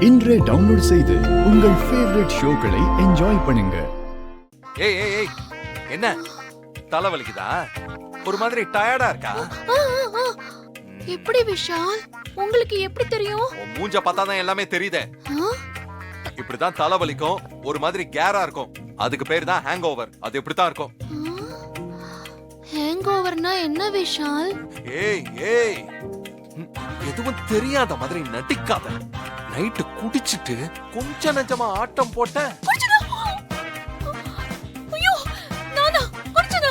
இன்றே டவுன்லோட் செய்து உங்கள் ஃபேவரட் ஷோக்களை என்ஜாய் பண்ணுங்க. ஏய் ஏய் ஏய் என்ன தலைவலிக்குதா? ஒரு மாதிரி டயர்டா இருக்கா? எப்படி விஷால், உங்களுக்கு எப்படி தெரியும்? உன் மூஞ்ச பார்த்தாதான் எல்லாமே தெரியுதே. இப்படிதான் தலைவலிக்கும், ஒரு மாதிரி கேரா இருக்கும். அதுக்கு பேர் தான் ஹேங் ஓவர். அது இப்படித்தான் இருக்கும். ஹேங் ஓவர்னா என்ன விஷால்? ஏய் ஏய் எதுவும் தெரியாத மாதிரி நடிக்காத. நைட்டு குடிச்சிட்டு கொஞ்ச நெஞ்சமா ஆட்டம் போட்ட. ஐயோ நானா குடிச்சனா?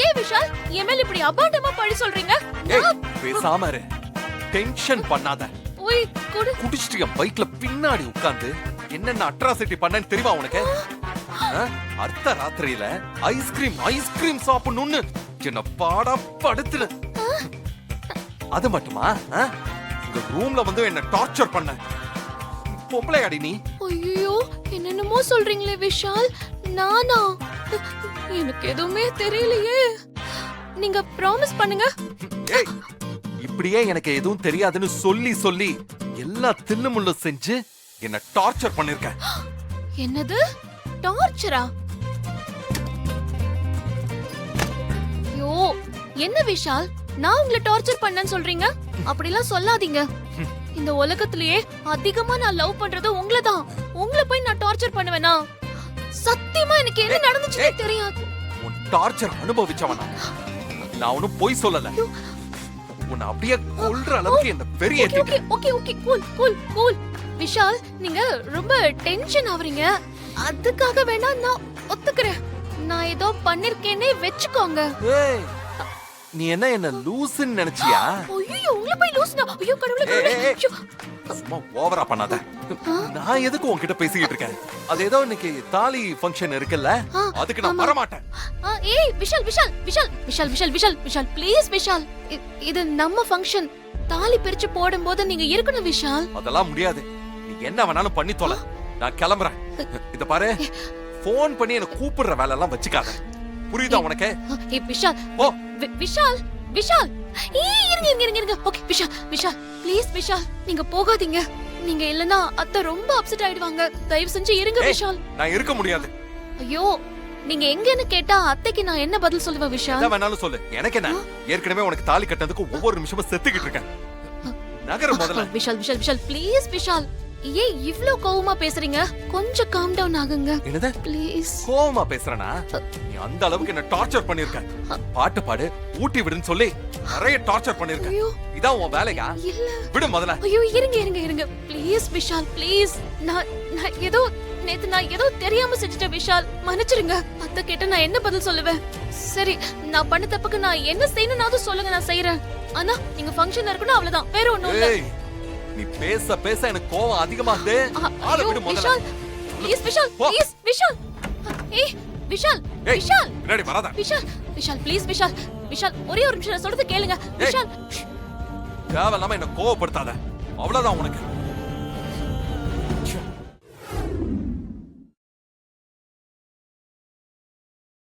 ஏ விஷால், எம்எல் இப்படி அபாண்டமா பழி சொல்றீங்க? ஏய் பேசாம இரு, டென்ஷன் பண்ணாத. ஓய் குடிச்சிட்டு என் பைக்ல பின்னாடி உட்கார்ந்து என்னென்ன அட்ராசிட்டி பண்ணேன்னு தெரியுமா உனக்கு? அர்த்த ராத்திரியில ஐஸ்கிரீம் சாப்பிடணும்னு என்ன பாடா படுத்துன. அது மட்டுமா இந்த ரூம்ல வந்து என்ன டார்ச்சர் பண்ண. பொம்பளை அடி நீ. ஐயோ என்னென்னமோ சொல்றீங்களே விஷால். நானா? எனக்கு எதுவுமே தெரியலையே. நீங்க ப்ராமிஸ் பண்ணுங்க. ஏய் இப்படியே எனக்கு எதுவும் தெரியாதுன்னு சொல்லி சொல்லி எல்லா தில்லுமுள்ள செஞ்சு என்ன டார்ச்சர் பண்ணிருக்க. என்னது டார்ச்சரா? ஐயோ என்ன விஷால், நான் உங்களை டார்ச்சர் பண்ணேன்னு சொல்றீங்க? அப்படிலாம் சொல்லாதீங்க. இந்த உலகத்திலேயே அதிகமா நான் லவ் பண்றது உங்களை தான். உங்களை போய் நான் டார்ச்சர் பண்ணுவேனா? சத்தியமா எனக்கு என்ன நடந்துச்சுன்னே தெரியாது. உன் டார்ச்சர் அனுபவிச்சவனா? நான் ஒன்னும் போய் சொல்லல. உன்னை அப்படியே கொல்ற அளவுக்கு என்ன பெரிய okay okay okay cool cool cool. Vishal நீங்க ரொம்ப டென்ஷன் ஆவறீங்க. அதுக்காக வேணா நான் ஒத்துக்கிறேன். நான் ஏதோ பண்ணிருக்கேனே வெச்சுக்கோங்க. ஏய் நீ என்ன லூசுன்னு நினைச்சியா? ஐயோ உங்களை போய் லூசுனா? ஐயோ கடவுளே. சும்மா ஓவரா பண்ணாத. நான் எதுக்கு உன்கிட்ட பேசிக்கிட்டு இருக்கேன்? அது ஏதோ இன்னைக்கு தாலி ஃபங்க்ஷன் இருக்குல்ல, அதுக்கு நான் வர மாட்டேன். ஏய் விஷால் விஷால் விஷால் விஷால் விஷால் விஷால் விஷால் ப்ளீஸ் விஷால், இது நம்ம ஃபங்க்ஷன். தாலி பிரிச்சு போடும்போது நீங்க இருக்கணும் விஷால். அதெல்லாம் முடியாது. நீ என்ன வேணாலும் பண்ணி தொலை. நான் கிளம்புறேன். இத பாரு, போன் பண்ணி என்ன கூப்பிடுற வேலை எல்லாம் வச்சுக்காத. புரியுதா உனக்கு? விஷால் போ. விஷால் விஷால் இருங்க. ஓகே விஷால் விஷால் ப்ளீஸ் விஷால் நீங்க போகாதீங்க. நீங்க இல்லனா அத்தை ரொம்ப அப்செட் ஆயிடுவாங்க. தயவு செஞ்சு இருங்க விஷால். நான் இருக்க முடியாது. ஐயோ நீங்க எங்கன்னு கேட்டா அத்தைக்கு நான் என்ன பதில் சொல்லுவேன் விஷால்? என்ன வேணாலும் சொல்லு, எனக்கு என்ன? ஏற்கனவே உனக்கு தாலி கட்டறதுக்கு ஒவ்வொரு நிமிஷமும் செத்துக்கிட்டு இருக்கேன். நகர முதல்ல. விஷால் விஷால் விஷால் ப்ளீஸ் விஷால். ஏன் இவ்ளோ கோவமா பேசுறீங்க? கொஞ்சம் காம் டவுன் ஆகுங்க என்னது ப்ளீஸ். கோவமா பேசுறனா? நீ அந்த அளவுக்கு என்ன டார்ச்சர் பண்ணிருக்க. பாட்டு பாடு, ஊட்டி விடுன்னு சொல்லி நிறைய டார்ச்சர் பண்ணிருக்க. இதான் உன் வேலையா? இல்ல விடு முதல்ல. ஐயோ இருங்க ப்ளீஸ் விஷால் ப்ளீஸ். நான் ஏதோ தெரியாம செஞ்சிட்டேன் விஷால், மன்னிச்சிருங்க. அத்தை கேட்ட நான் என்ன பதில் சொல்லுவேன்? சரி நான் பண்ண தப்புக்கு நான் என்ன செய்யணும்னாவது சொல்லுங்க, நான் செய்யறேன். ஆனா நீங்க ஃபங்க்ஷன்ல இருக்கணும், அவ்வளவுதான். வேற ஒண்ணும் இல்ல. நீ பேச பேச எனக்கு கோவம் அதிகமாகுது. ஆள விடு முதல்ல. Please Vishal please Vishal. ஏய் விஷால் விஷால் ரெடி வராத. விஷால் ப்ளீஸ் விஷால் ஒரே ஒரு நிமிஷம் சொல்றது கேளுங்க விஷால். தேவையில்லாம என்ன கோவப்படுத்தாத. அவ்வளவுதான் உனக்கு.